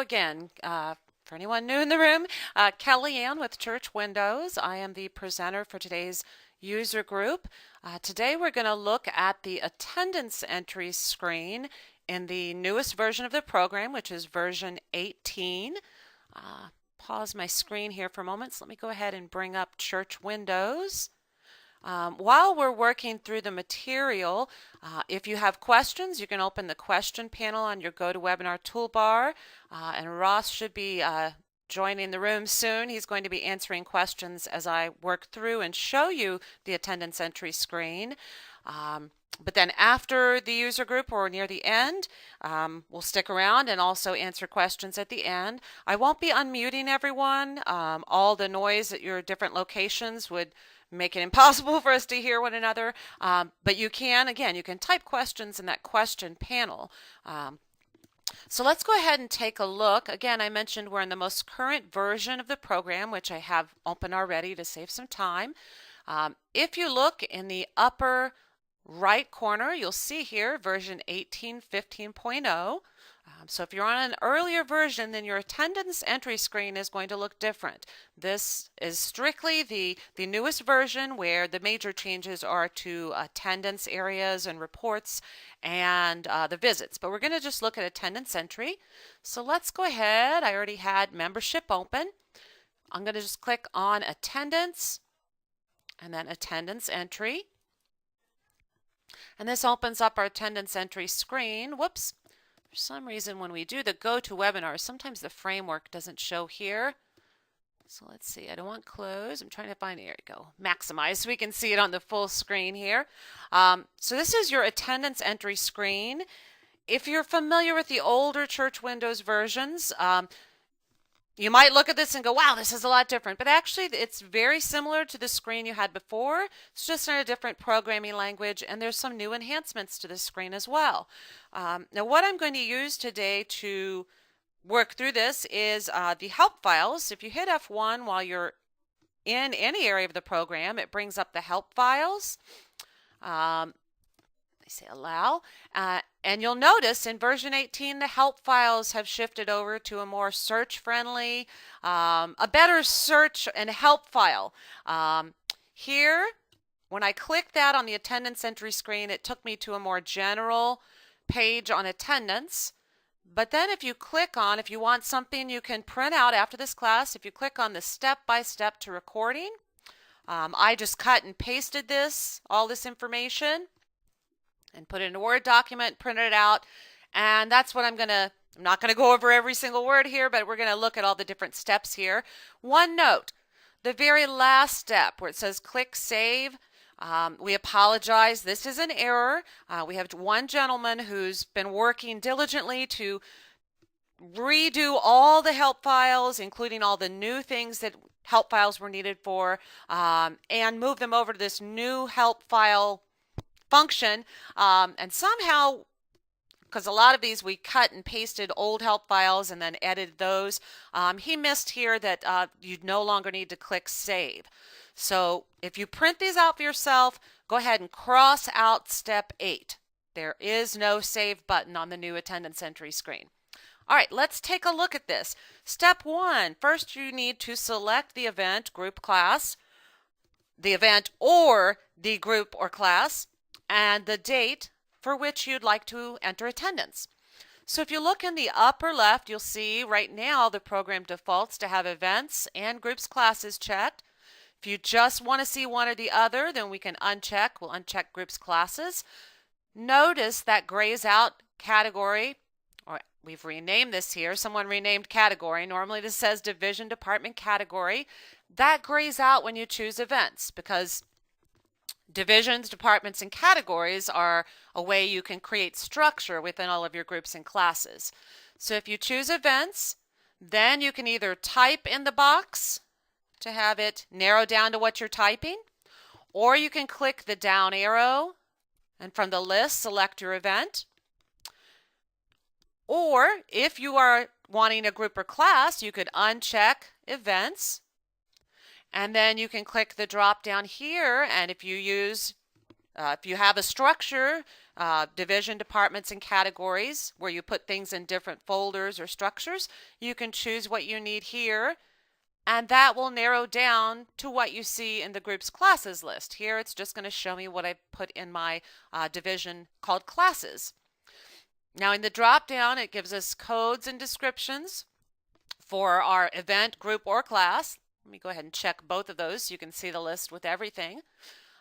again. For anyone new in the room, Kelly Ann with Church Windows. I am the presenter for today's user group. Today we're going to look at the attendance entry screen in the newest version of the program, which is version 18. Pause my screen here for a moment. So let me go ahead and bring up Church Windows. While we're working through the material, if you have questions, you can open the question panel on your GoToWebinar toolbar, and Ross should be joining the room soon. He's going to be answering questions as I work through and show you the attendance entry screen. But then after the user group or near the end, we'll stick around and also answer questions at the end. I won't be unmuting everyone. All the noise at your different locations would make it impossible for us to hear one another. But you can, again, you can type questions in that question panel. So let's go ahead and take a look. Again, I mentioned we're in the most current version of the program, which I have open already to save some time. If you look in the upper right corner, you'll see here version 18.15.0. So if you're on an earlier version, then your attendance entry screen is going to look different. This is strictly the newest version where the major changes are to attendance areas and reports and the visits. But we're going to just look at attendance entry. So let's go ahead. I already had membership open. I'm going to just click on attendance and then attendance entry. And this opens up our attendance entry screen. Whoops. For some reason, when we do the GoToWebinar, sometimes the framework doesn't show here. So let's see. I don't want close. I'm trying to find, there you go, maximize so we can see it on the full screen here. So this is your attendance entry screen. If you're familiar with the older Church Windows versions, you might look at this and go, wow, this is a lot different. But actually, it's very similar to the screen you had before. It's just in a different programming language, and there's some new enhancements to this screen as well. Now, what I'm going to use today to work through this is the help files. If you hit F1 while you're in any area of the program, it brings up the help files. I say allow, and you'll notice in version 18 the help files have shifted over to a more search-friendly, a better search and help file. Here, when I clicked that on the attendance entry screen, it took me to a more general page on attendance. But then if you click on, if you want something you can print out after this class, if you click on the step-by-step to recording, I just cut and pasted this, all this information, and put it in a Word document, print it out, and that's what I'm not going to go over every single word here, but we're going to look at all the different steps here. One note, the very last step where it says click Save, we apologize, this is an error. We have one gentleman who's been working diligently to redo all the help files, including all the new things that help files were needed for, and move them over to this new help file function, and somehow, because a lot of these we cut and pasted old help files and then edited those, he missed here that you no longer need to click Save. So if you print these out for yourself, go ahead and cross out step 8. There is no Save button on the new attendance entry screen. All right, let's take a look at this. Step 1, first you need to select the event, group, class, the event or the group or class, and the date for which you'd like to enter attendance. So if you look in the upper left, you'll see right now the program defaults to have events and groups classes checked. If you just want to see one or the other, then we can uncheck. We'll uncheck groups classes. Notice that grays out category, or we've renamed this here. Someone renamed category. Normally this says division, department, category. That grays out when you choose events because divisions, departments, and categories are a way you can create structure within all of your groups and classes. So if you choose events, then you can either type in the box to have it narrow down to what you're typing, or you can click the down arrow and from the list select your event. Or if you are wanting a group or class, you could uncheck events. And then you can click the drop down here, and if you use If you have a structure, division, departments, and categories where you put things in different folders or structures, you can choose what you need here, and that will narrow down to what you see in the group's classes list. Here it's just going to show me what I put in my division called classes. Now in the drop down, it gives us codes and descriptions for our event, group, or class. Let me go ahead and check both of those so you can see the list with everything.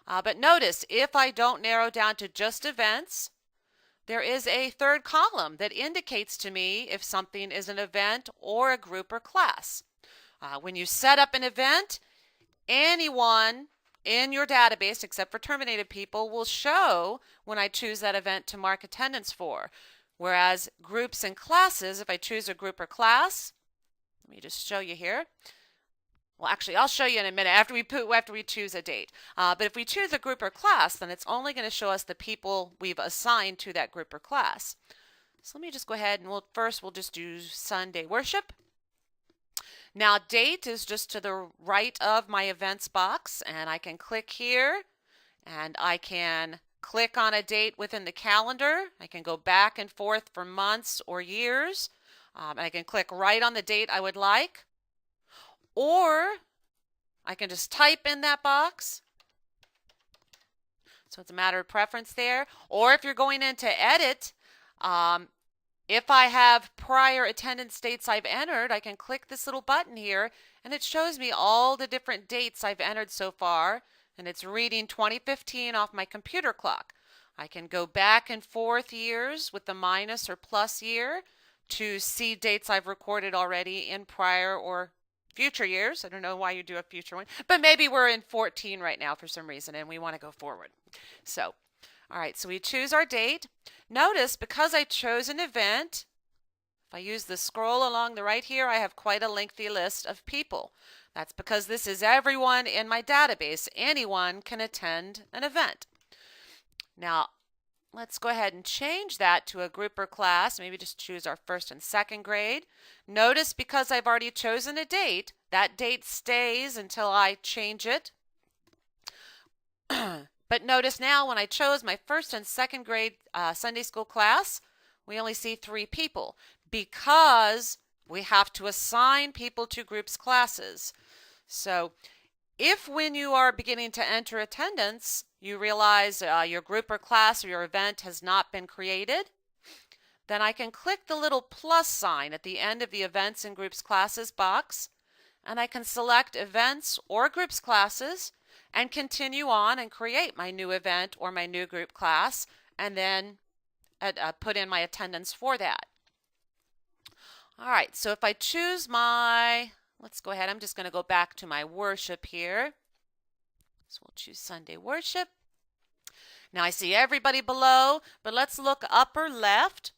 But notice, if I don't narrow down to just events, there is a third column that indicates to me if something is an event or a group or class. When you set up an event, anyone in your database, except for terminated people, will show when I choose that event to mark attendance for. Whereas groups and classes, if I choose a group or class, let me just show you here. Well, actually, I'll show you in a minute after we choose a date. But if we choose a group or class, then it's only going to show us the people we've assigned to that group or class. So let me just go ahead and we'll just do Sunday worship. Now, date is just to the right of my events box, and I can click here, and I can click on a date within the calendar. I can go back and forth for months or years. And I can click right on the date I would like. Or I can just type in that box. So it's a matter of preference there. Or if you're going in to edit, if I have prior attendance dates I've entered, I can click this little button here, and it shows me all the different dates I've entered so far, and it's reading 2015 off my computer clock. I can go back and forth years with the minus or plus year to see dates I've recorded already in prior or future years. I don't know why you do a future one, but maybe we're in 14 right now for some reason and we want to go forward. So, all right, so we choose our date. Notice, because I chose an event, if I use the scroll along the right here, I have quite a lengthy list of people. That's because this is everyone in my database. Anyone can attend an event. Now, let's go ahead and change that to a group or class. Maybe just choose our first and second grade. Notice, because I've already chosen a date, that date stays until I change it. But notice now, when I chose my first and second grade Sunday school class, we only see 3 people because we have to assign people to groups classes. So if when you are beginning to enter attendance, you realize your group or class or your event has not been created, then I can click the little plus sign at the end of the Events and Groups Classes box, and I can select Events or Groups Classes and continue on and create my new event or my new group class, and then put in my attendance for that. All right, so if I choose let's go ahead, I'm just going to go back to my worship here. So we'll choose Sunday worship. Now I see everybody below, but let's look upper left.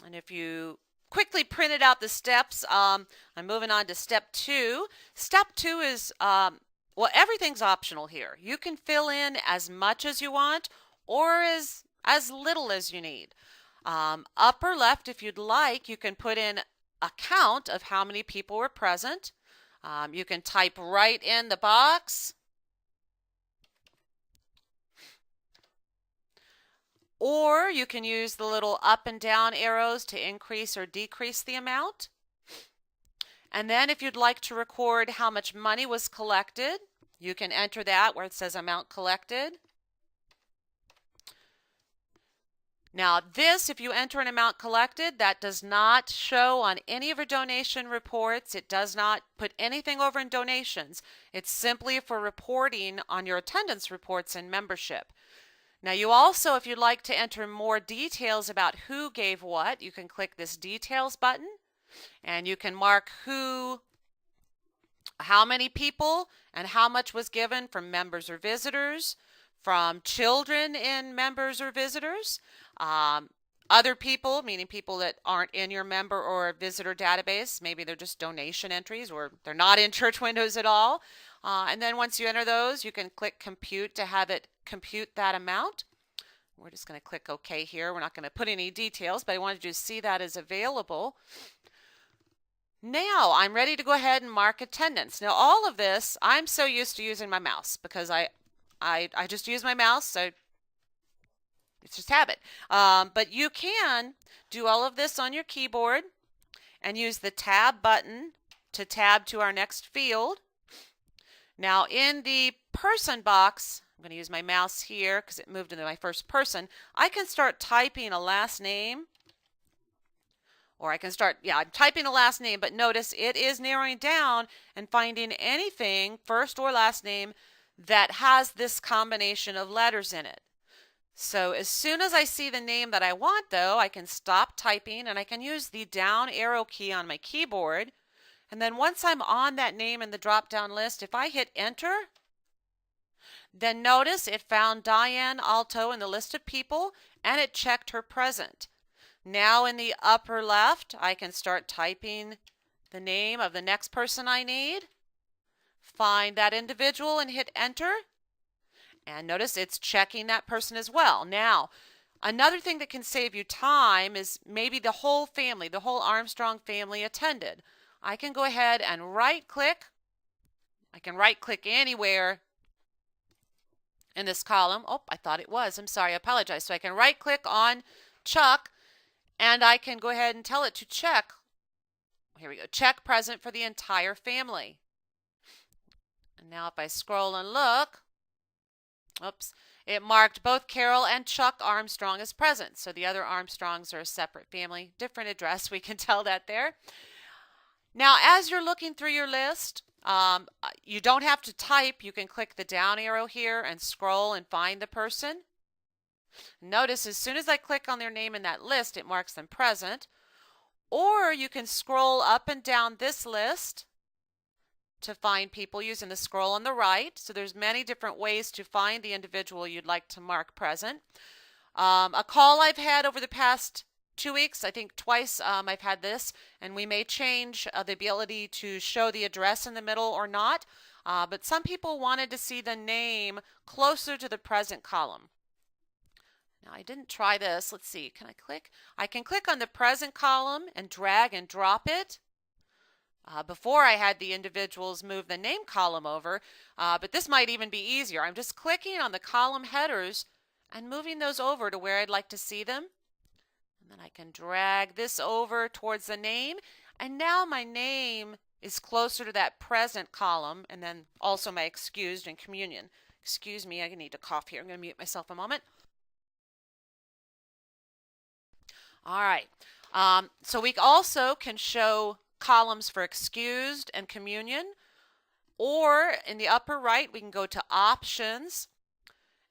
And if you quickly printed out the steps, I'm moving on to step 2. Step 2 is, well, everything's optional here. You can fill in as much as you want or as little as you need. Upper left, if you'd like, you can put in a count of how many people were present. You can type right in the box. Or you can use the little up and down arrows to increase or decrease the amount. And then if you'd like to record how much money was collected, you can enter that where it says amount collected. Now this, if you enter an amount collected, that does not show on any of your donation reports. It does not put anything over in donations. It's simply for reporting on your attendance reports and membership. Now you also, if you'd like to enter more details about who gave what, you can click this details button and you can mark how many people and how much was given from members or visitors, from children in members or visitors, other people, meaning people that aren't in your member or visitor database. Maybe they're just donation entries or they're not in church windows at all. And then once you enter those, you can click compute to have it compute that amount. We're just going to click OK here. We're not going to put any details, but I wanted you to see that is available. Now I'm ready to go ahead and mark attendance. Now all of this, I'm so used to using my mouse because I I just use my mouse, so it's just habit. But you can do all of this on your keyboard and use the tab button to tab to our next field. Now in the person box, I'm going to use my mouse here because it moved into my first person. I can start typing a last name, or I can start, I'm typing a last name, but notice it is narrowing down and finding anything, first or last name, that has this combination of letters in it. So as soon as I see the name that I want, though, I can stop typing and I can use the down arrow key on my keyboard. And then once I'm on that name in the drop-down list, if I hit enter, then notice it found Diane Alto in the list of people and it checked her present. Now in the upper left, I can start typing the name of the next person I need, find that individual and hit enter. And notice it's checking that person as well. Now, another thing that can save you time is maybe the whole family, the whole Armstrong family attended. I can go ahead and right-click. I can right-click anywhere in this column. Oh, I thought it was. I'm sorry. I apologize. So I can right-click on Chuck, and I can go ahead and tell it to check. Here we go. Check present for the entire family. And now if I scroll and look, oops, it marked both Carol and Chuck Armstrong as present. So the other Armstrongs are a separate family, different address. We can tell that there. Now, as you're looking through your list, you don't have to type. You can click the down arrow here and scroll and find the person. Notice as soon as I click on their name in that list, it marks them present. Or you can scroll up and down this list to find people using the scroll on the right. So there's many different ways to find the individual you'd like to mark present. A call I've had over the past 2 weeks, I think twice I've had this, and we may change the ability to show the address in the middle or not, but some people wanted to see the name closer to the present column. Now I didn't try this. Let's see, can I click? I can click on the present column and drag and drop it. Before I had the individuals move the name column over, but this might even be easier. I'm just clicking on the column headers and moving those over to where I'd like to see them. And then I can drag this over towards the name, and now my name is closer to that present column, and then also my excused and communion. Excuse me, I need to cough here. I'm going to mute myself a moment. All right, so we also can show columns for excused and communion, or in the upper right we can go to options,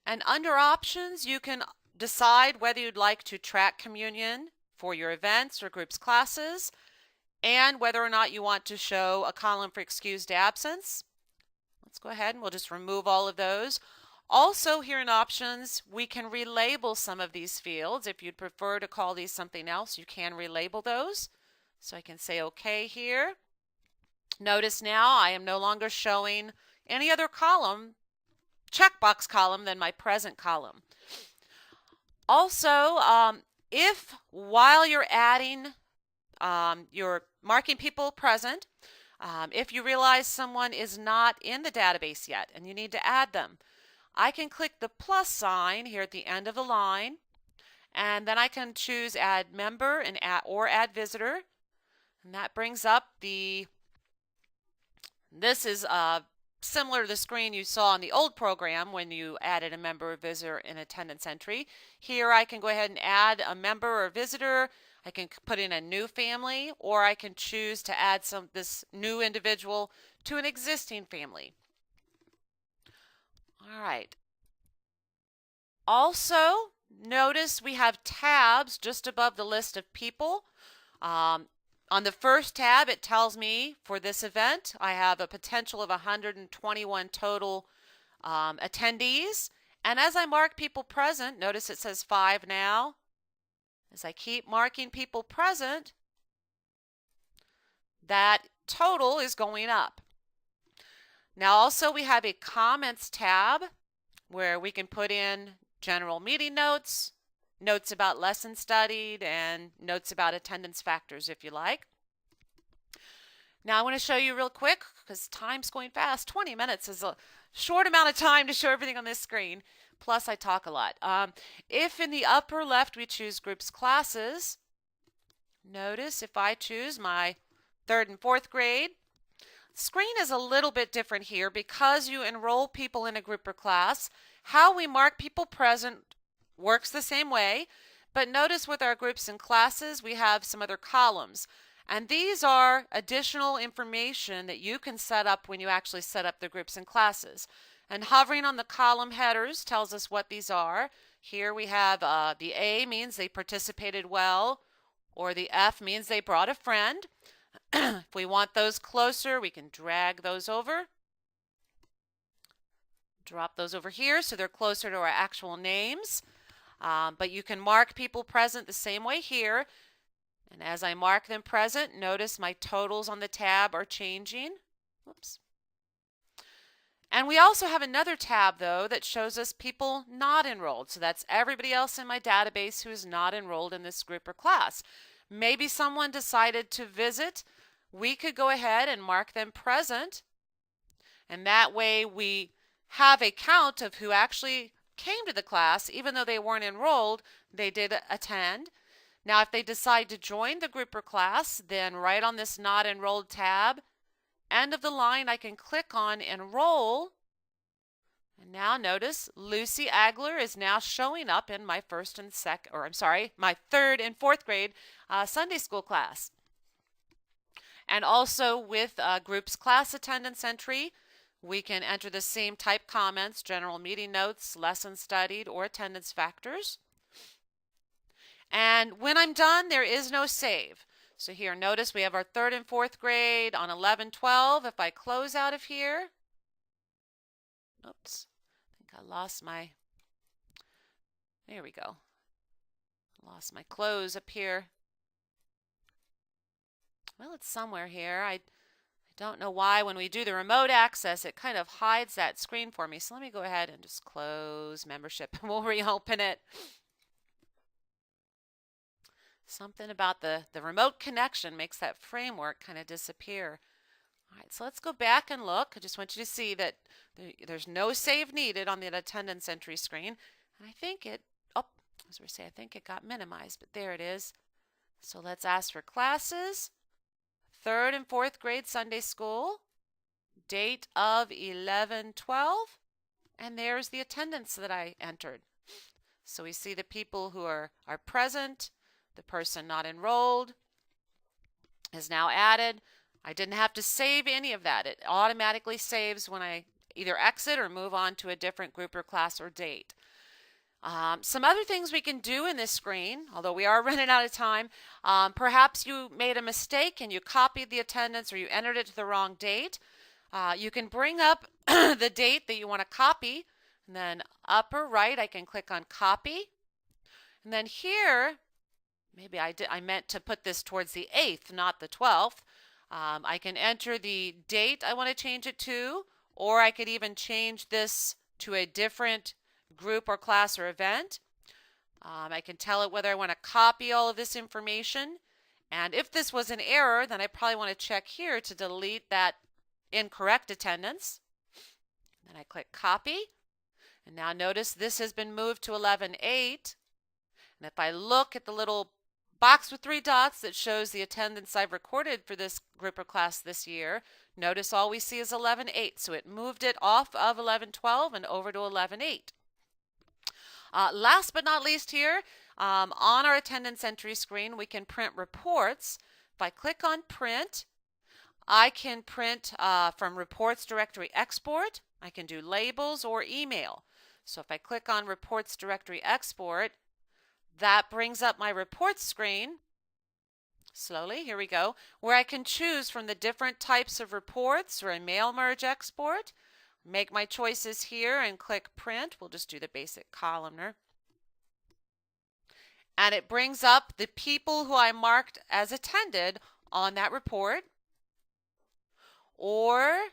and under options you can decide whether you'd like to track communion for your events or groups classes, and whether or not you want to show a column for excused absence. Let's go ahead and we'll just remove all of those. Also here in options, we can relabel some of these fields. If you'd prefer to call these something else, you can relabel those. So I can say OK here. Notice now I am no longer showing any other column, checkbox column, than my present column. Also, if while you're adding, you're marking people present, if you realize someone is not in the database yet and you need to add them, I can click the plus sign here at the end of the line, and then I can choose add member and add visitor, and that brings up this is similar to the screen you saw on the old program when you added a member or visitor in attendance entry. Here I can go ahead and add a member or visitor. I can put in a new family, or I can choose to add this new individual to an existing family. All right. Also, notice we have tabs just above the list of people. On the first tab, it tells me for this event, I have a potential of 121 total attendees. And as I mark people present, notice it says 5 now. As I keep marking people present, that total is going up. Now also we have a comments tab where we can put in general meeting notes, notes about lessons studied, and notes about attendance factors if you like. Now I want to show you real quick because time's going fast. 20 minutes is a short amount of time to show everything on this screen. Plus I talk a lot. If in the upper left we choose groups classes, notice if I choose my 3rd and 4th grade, screen is a little bit different here because you enroll people in a group or class. How we mark people present works the same way, but notice with our groups and classes we have some other columns. And these are additional information that you can set up when you actually set up the groups and classes. And hovering on the column headers tells us what these are. Here we have the A means they participated well, or the F means they brought a friend. If we want those closer, we can drag those over. Drop those over here so they're closer to our actual names. But you can mark people present the same way here. And as I mark them present, notice my totals on the tab are changing. Whoops. And we also have another tab, though, that shows us people not enrolled. So that's everybody else in my database who is not enrolled in this group or class. Maybe someone decided to visit. We could go ahead and mark them present. And that way we have a count of who actually came to the class. Even though they weren't enrolled, they did attend. Now, if they decide to join the group or class, then right on this Not Enrolled tab, end of the line, I can click on Enroll. And now notice Lucy Agler is now showing up in my my 3rd and 4th grade Sunday school class. And also with groups class attendance entry, we can enter the same type comments, general meeting notes, lessons studied, or attendance factors. And when I'm done, there is no save. So here, notice we have our 3rd and 4th grade on 11/12. If I close out of here, oops, I think I lost my, there we go. Lost my close up here. Well, it's somewhere here. I don't know why when we do the remote access, it kind of hides that screen for me. So let me go ahead and just close membership and we'll reopen it. Something about the remote connection makes that framework kind of disappear. All right, so let's go back and look. I just want you to see that there's no save needed on the attendance entry screen. And I think it, as we say, I think it got minimized, but there it is. So let's ask for classes. 3rd and 4th grade Sunday school. Date of 11/12. And there's the attendance that I entered. So we see the people who are present. The person not enrolled is now added. I didn't have to save any of that. It automatically saves when I either exit or move on to a different group or class or date. Some other things we can do in this screen, although we are running out of time, perhaps you made a mistake and you copied the attendance or you entered it to the wrong date. You can bring up the date that you want to copy, and then upper right I can click on copy. And then here, maybe I meant to put this towards the 8th, not the 12th. I can enter the date I want to change it to, or I could even change this to a different group or class or event. I can tell it whether I want to copy all of this information. And if this was an error, then I probably want to check here to delete that incorrect attendance. Then I click copy. And now notice this has been moved to 11/8. And if I look at the little box with 3 dots that shows the attendance I've recorded for this group or class this year, notice all we see is 11/8. So it moved it off of 11/12 and over to 11/8. Last but not least here, on our attendance entry screen, we can print reports. If I click on print, I can print from reports directory export. I can do labels or email. So if I click on reports directory export, that brings up my reports screen. Slowly, here we go, where I can choose from the different types of reports or a mail merge export. Make my choices here and click print. We'll just do the basic columnar. And it brings up the people who I marked as attended on that report. Or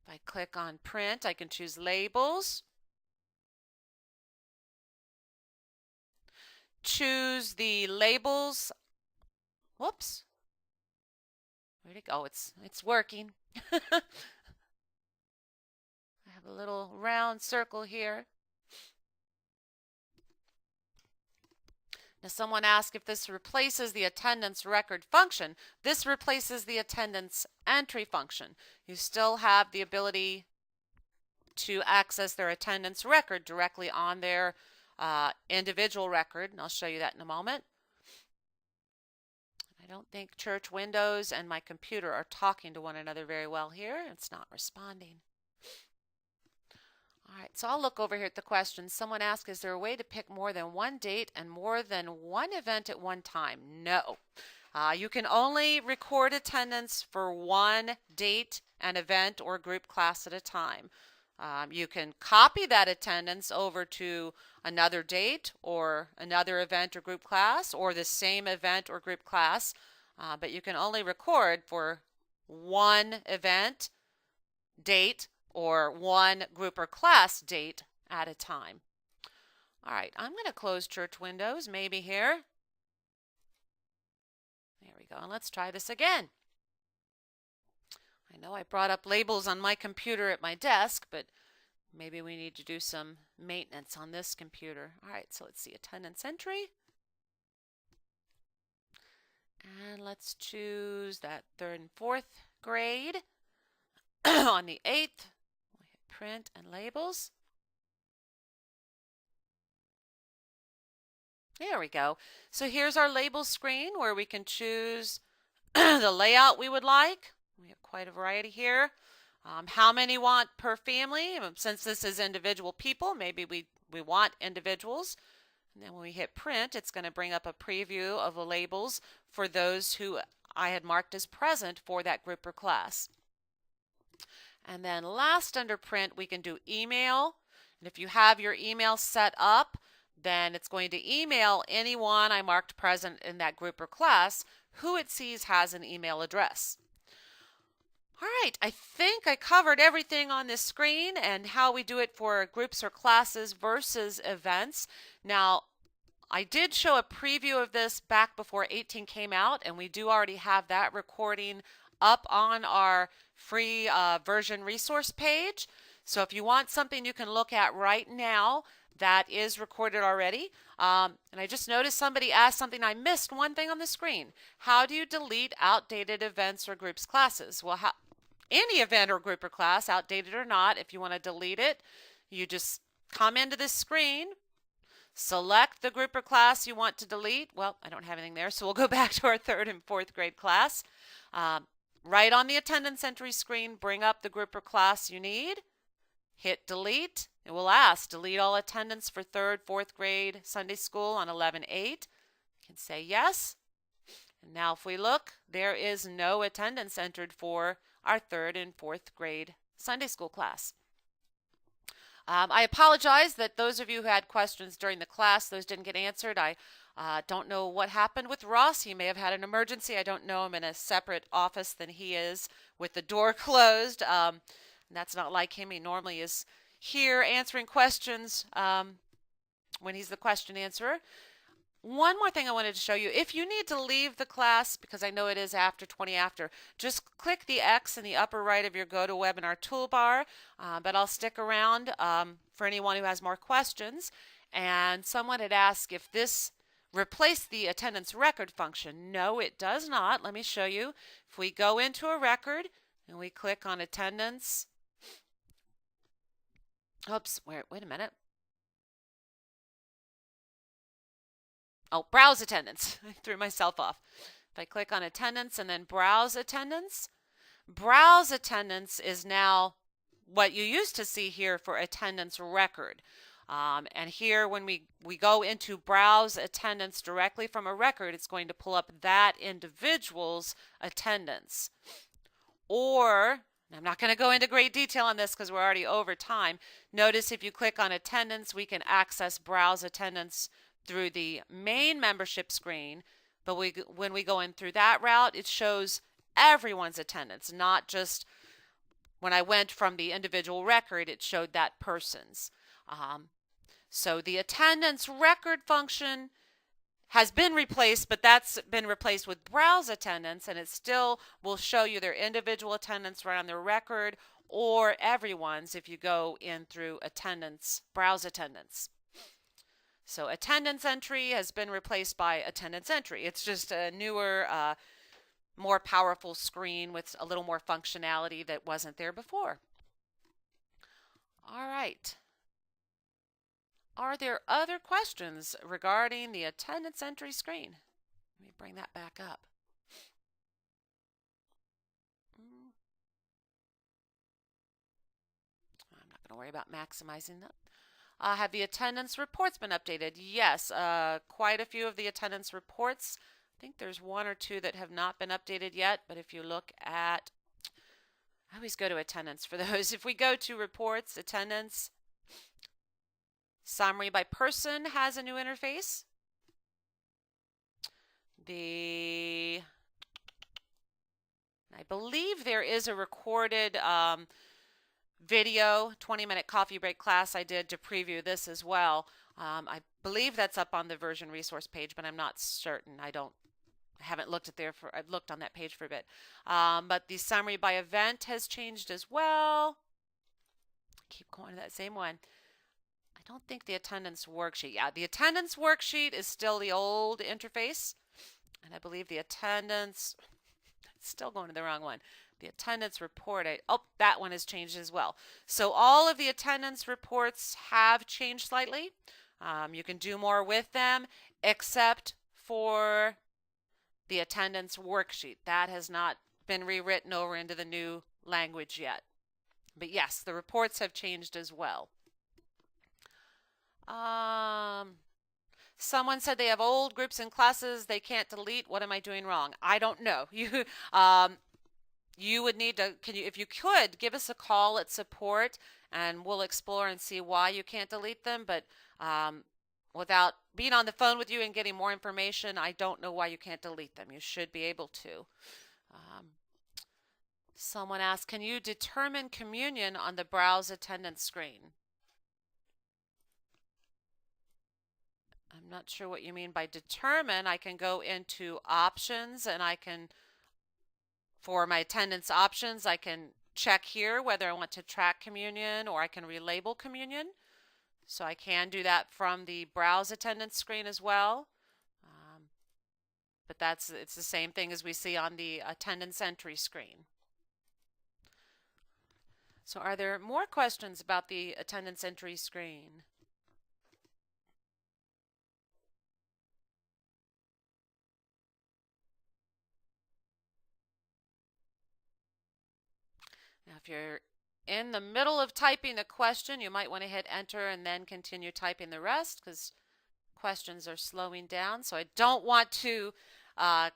if I click on print, I can choose labels. Choose the labels. Whoops. Where'd it go? It's working. I have a little round circle here. Now, someone asked if this replaces the attendance record function. This replaces the attendance entry function. You still have the ability to access their attendance record directly on their individual record, and I'll show you that in a moment. I don't think church windows and my computer are talking to one another very well here. It's not responding. All right, so I'll look over here at the questions. Someone asked, is there a way to pick more than one date and more than one event at one time? No. You can only record attendance for one date, an event, or group class at a time. You can copy that attendance over to another date or another event or group class or the same event or group class, but you can only record for one event, date, or one group or class date at a time. All right, I'm going to close church windows maybe here. There we go, and let's try this again. I know I brought up labels on my computer at my desk, but maybe we need to do some maintenance on this computer. All right, so let's see, attendance entry. And let's choose that 3rd and 4th grade on the 8th. We'll hit print and labels. There we go. So here's our label screen where we can choose the layout we would like. We have quite a variety here. How many want per family? Since this is individual people, maybe we want individuals. And then when we hit print, it's going to bring up a preview of the labels for those who I had marked as present for that group or class. And then last under print, we can do email. And if you have your email set up, then it's going to email anyone I marked present in that group or class who it sees has an email address. All right, I think I covered everything on this screen and how we do it for groups or classes versus events. Now, I did show a preview of this back before 18 came out, and we do already have that recording up on our free version resource page. So if you want something you can look at right now, that is recorded already. And I just noticed somebody asked something. I missed one thing on the screen. How do you delete outdated events or groups classes? Well, any event or group or class, outdated or not, if you want to delete it, you just come into this screen, select the group or class you want to delete. Well, I don't have anything there, so we'll go back to our 3rd and 4th grade class. Right on the attendance entry screen, bring up the group or class you need, hit delete. It will ask, delete all attendance for 3rd, 4th grade Sunday school on 11/8. You can say yes. And now if we look, there is no attendance entered for our 3rd and 4th grade Sunday school class. I apologize that those of you who had questions during the class, those didn't get answered. I don't know what happened with Ross. He may have had an emergency. I don't know. I'm in a separate office than he is with the door closed. And that's not like him. He normally is here answering questions when he's the question answerer. One more thing I wanted to show you. If you need to leave the class, because I know it is after 20 after, just click the X in the upper right of your GoToWebinar toolbar, but I'll stick around for anyone who has more questions. And someone had asked if this replaced the attendance record function. No, it does not. Let me show you. If we go into a record and we click on attendance, oops, wait a minute. Oh, browse attendance. I threw myself off. If I click on attendance and then browse attendance is now what you used to see here for attendance record. And here when we go into browse attendance directly from a record, it's going to pull up that individual's attendance. Or, I'm not going to go into great detail on this because we're already over time. Notice if you click on attendance, we can access browse attendance through the main membership screen, but when we go in through that route, it shows everyone's attendance, not just when I went from the individual record, it showed that person's. So the attendance record function has been replaced, but that's been replaced with browse attendance, and it still will show you their individual attendance right on their record or everyone's if you go in through attendance, browse attendance. So attendance entry has been replaced by attendance entry. It's just a newer, more powerful screen with a little more functionality that wasn't there before. All right. Are there other questions regarding the attendance entry screen? Let me bring that back up. I'm not going to worry about maximizing that. Have the attendance reports been updated? Yes, quite a few of the attendance reports. I think there's one or two that have not been updated yet, but if you look at, I always go to attendance for those. If we go to reports, attendance, summary by person has a new interface. I believe there is a recorded video, 20-minute coffee break class I did to preview this as well. I believe that's up on the version resource page, but I'm not certain. I haven't looked at there for. I've looked on that page for a bit. But the summary by event has changed as well. I keep going to that same one. I don't think the attendance worksheet. Yeah, the attendance worksheet is still the old interface, and I believe the attendance. Still going to the wrong one. The attendance report, that one has changed as well. So all of the attendance reports have changed slightly. You can do more with them, except for the attendance worksheet. That has not been rewritten over into the new language yet. But yes, the reports have changed as well. Someone said they have old groups and classes they can't delete. What am I doing wrong? I don't know. You would need to, if you could, give us a call at support and we'll explore and see why you can't delete them. But without being on the phone with you and getting more information, I don't know why you can't delete them. You should be able to. Someone asked, can you determine communion on the browse attendance screen? I'm not sure what you mean by determine. I can go into options and I can, for my attendance options, I can check here whether I want to track communion or I can relabel communion. So I can do that from the browse attendance screen as well. But it's the same thing as we see on the attendance entry screen. So are there more questions about the attendance entry screen? Now, if you're in the middle of typing a question, you might want to hit enter and then continue typing the rest because questions are slowing down. So I don't want to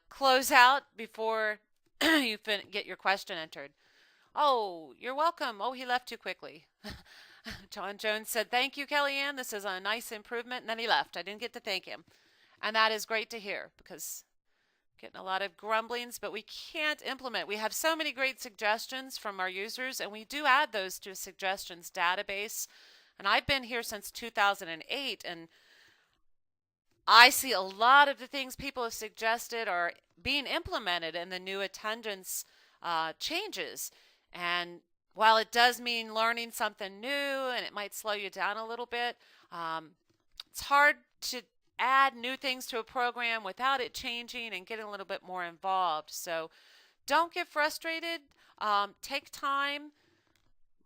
close out before you get your question entered. Oh, you're welcome. Oh, he left too quickly. John Jones said, thank you, Kellyanne. This is a nice improvement. And then he left. I didn't get to thank him. And that is great to hear because getting a lot of grumblings, but we can't implement. We have so many great suggestions from our users, and we do add those to a suggestions database. And I've been here since 2008, and I see a lot of the things people have suggested are being implemented in the new attendance changes. And while it does mean learning something new and it might slow you down a little bit, it's hard to add new things to a program without it changing and getting a little bit more involved. So don't get frustrated. Take time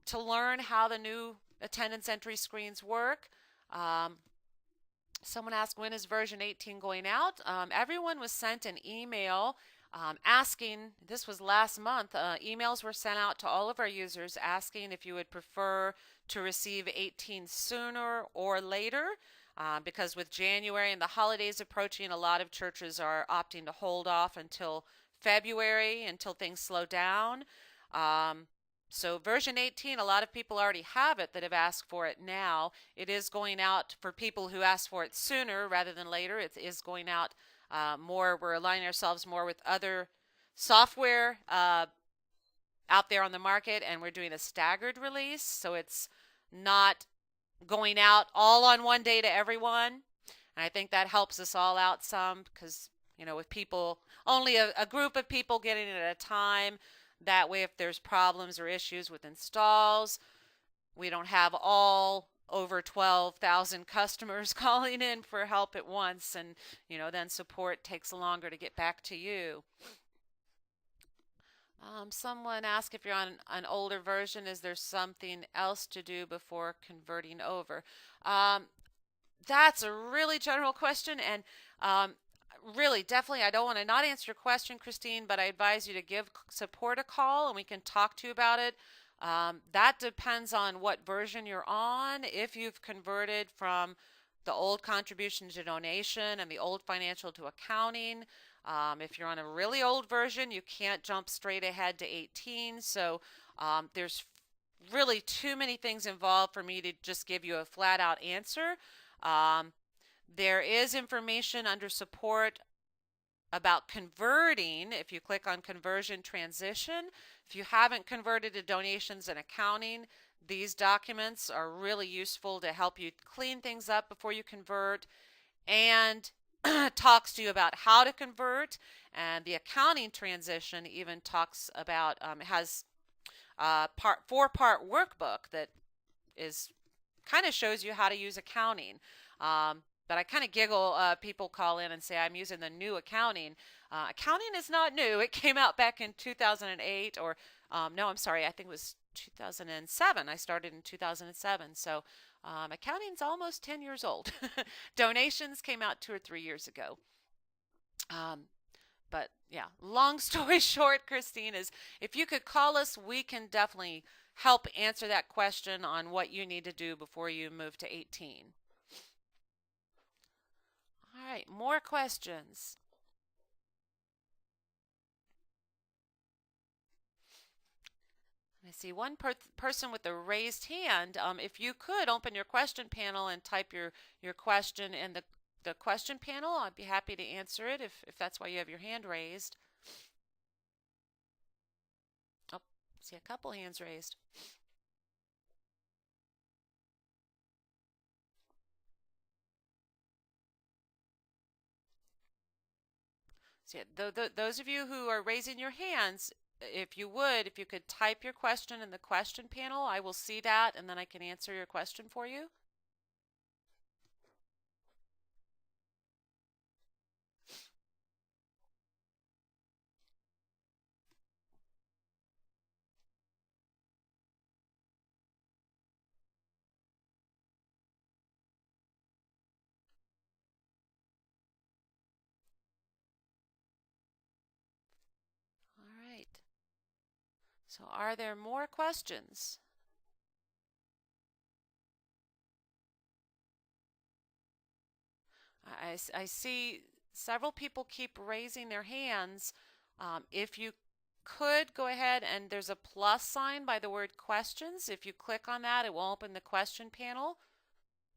to learn how the new attendance entry screens work. Someone asked, when is version 18 going out? Everyone was sent an email asking, this was last month, emails were sent out to all of our users asking if you would prefer to receive 18 sooner or later. Because with January and the holidays approaching, a lot of churches are opting to hold off until February until things slow down. So version 18, a lot of people already have it that have asked for it now. It is going out for people who asked for it sooner rather than later. It is going out more. We're aligning ourselves more with other software out there on the market, and we're doing a staggered release. So it's not going out all on one day to everyone. And I think that helps us all out some because, with people, only a group of people getting it at a time. That way, if there's problems or issues with installs, we don't have all over 12,000 customers calling in for help at once, and then support takes longer to get back to you. Someone asked if you're on an older version, is there something else to do before converting over? Um, that's a really general question, and um, really, definitely, I don't want to not answer your question, Christine, but I advise you to give support a call and we can talk to you about it. That depends on what version you're on. If you've converted from the old contribution to donation and the old financial to accounting, if you're on a really old version, you can't jump straight ahead to 18. So there's really too many things involved for me to just give you a flat out answer. Um, there is information under support about converting. If you click on conversion transition, if you haven't converted to donations and accounting, these documents are really useful to help you clean things up before you convert, and talks to you about how to convert. And the accounting transition even talks about, has a four-part workbook that is kind of shows you how to use accounting. But I kind of giggle. People call in and say, I'm using the new accounting. Accounting is not new. It came out back in 2008, or no, I'm sorry, I think it was 2007. I started in 2007. So accounting's almost 10 years old. Donations came out 2 or 3 years ago. Um, but yeah, long story short, Christine, is if you could call us, we can definitely help answer that question on what you need to do before you move to 18. All right, more questions. I see one person with a raised hand. If you could open your question panel and type your question in the question panel, I'd be happy to answer it if that's why you have your hand raised. Oh, see a couple hands raised. So those of you who are raising your hands, if you could type your question in the question panel, I will see that and then I can answer your question for you. All right. So are there more questions? I see several people keep raising their hands. If you could go ahead, and there's a plus sign by the word questions. If you click on that, it will open the question panel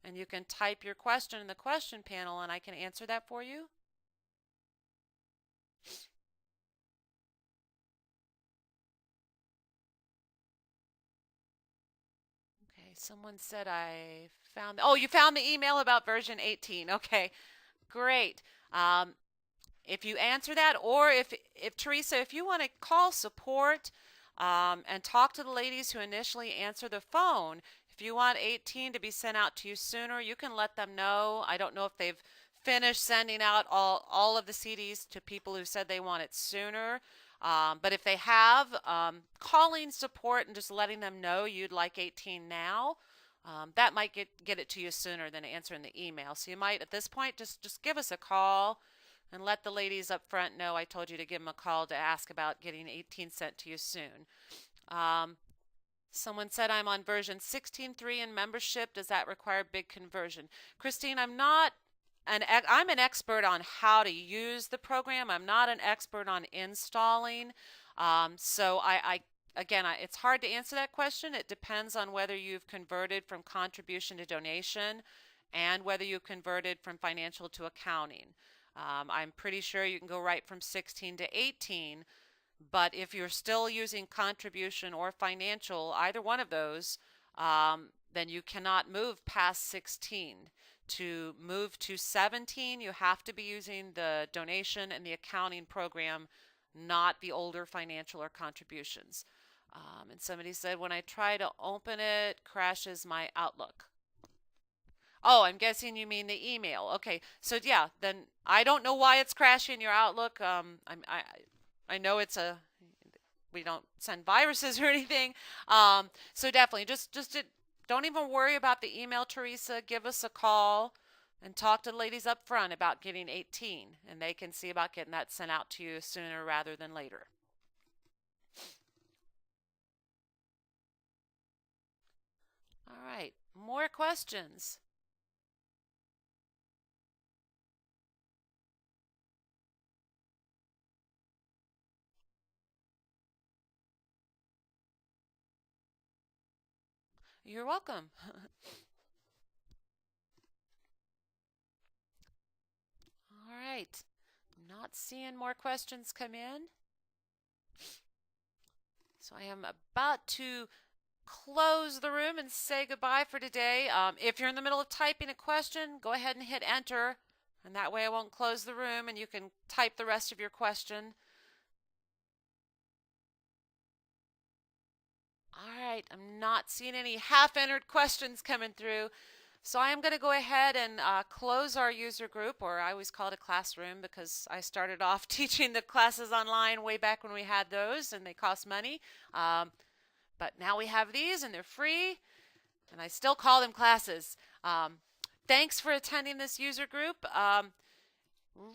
and you can type your question in the question panel and I can answer that for you. Okay, someone said I found, oh, you found the email about version 18. Okay, great. If you answer that, or if Teresa, if you want to call support and talk to the ladies who initially answer the phone, if you want 18 to be sent out to you sooner, you can let them know. I don't know if they've finished sending out all of the CDs to people who said they want it sooner. But if they have, calling support and just letting them know you'd like 18 now, that might get it to you sooner than answering the email. So you might, at this point, just give us a call and let the ladies up front know I told you to give them a call to ask about getting 18 sent to you soon. Someone said I'm on version 16.3 in membership. Does that require big conversion? Christine, I'm an expert on how to use the program. I'm not an expert on installing. So again, it's hard to answer that question. It depends on whether you've converted from contribution to donation and whether you converted from financial to accounting. I'm pretty sure you can go right from 16 to 18, but if you're still using contribution or financial, either one of those, then you cannot move past 16. To move to 17, you have to be using the donation and the accounting program, not the older financial or contributions. And somebody said, when I try to open it, crashes my Outlook. Oh, I'm guessing you mean the email. Okay, so yeah, then I don't know why it's crashing your Outlook. I know it's a we don't send viruses or anything. So definitely, don't even worry about the email, Teresa. Give us a call and talk to the ladies up front about getting 18, and they can see about getting that sent out to you sooner rather than later. All right, more questions. You're welcome. All right, not seeing more questions come in. So I am about to close the room and say goodbye for today. If you're in the middle of typing a question, go ahead and hit enter, and that way I won't close the room and you can type the rest of your question. All right, I'm not seeing any half-entered questions coming through. So I am going to go ahead and close our user group, or I always call it a classroom because I started off teaching the classes online way back when we had those and they cost money. But now we have these and they're free, and I still call them classes. Thanks for attending this user group.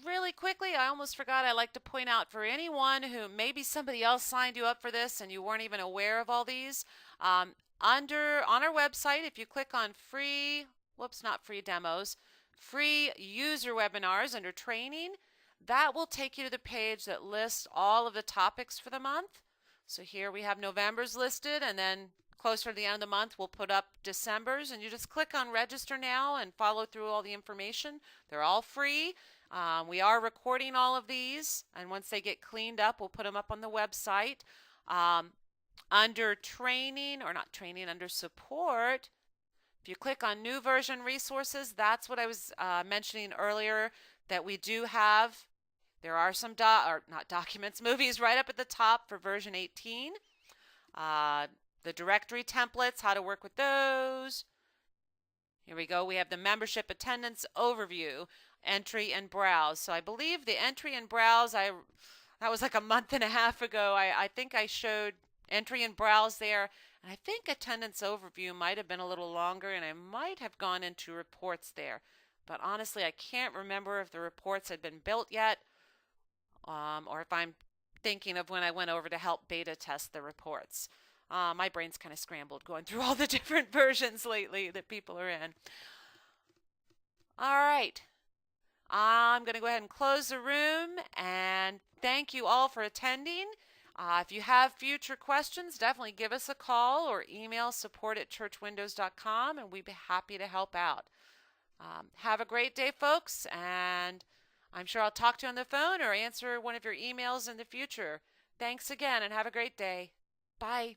Really quickly, I almost forgot, I like to point out for anyone who maybe somebody else signed you up for this and you weren't even aware of all these, on our website, if you click on free, whoops, not free demos, free user webinars under training, that will take you to the page that lists all of the topics for the month. So here we have November's listed, and then closer to the end of the month, we'll put up December's, and you just click on register now and follow through all the information. They're all free. We are recording all of these, and once they get cleaned up, we'll put them up on the website. Under training, or not training, under support, if you click on new version resources, that's what I was mentioning earlier, that we do have. There are some not documents, movies right up at the top for version 18. The directory templates, how to work with those. Here we go. We have the membership attendance overview, entry and browse. So I believe the entry and browse, that was like a month and a half ago. I think I showed entry and browse there. And I think attendance overview might have been a little longer, and I might have gone into reports there. But honestly, I can't remember if the reports had been built yet, or if I'm thinking of when I went over to help beta test the reports. My brain's kind of scrambled going through all the different versions lately that people are in. All right. I'm going to go ahead and close the room, and thank you all for attending. If you have future questions, definitely give us a call or email support@churchwindows.com, and we'd be happy to help out. Have a great day, folks, and I'm sure I'll talk to you on the phone or answer one of your emails in the future. Thanks again, and have a great day. Bye.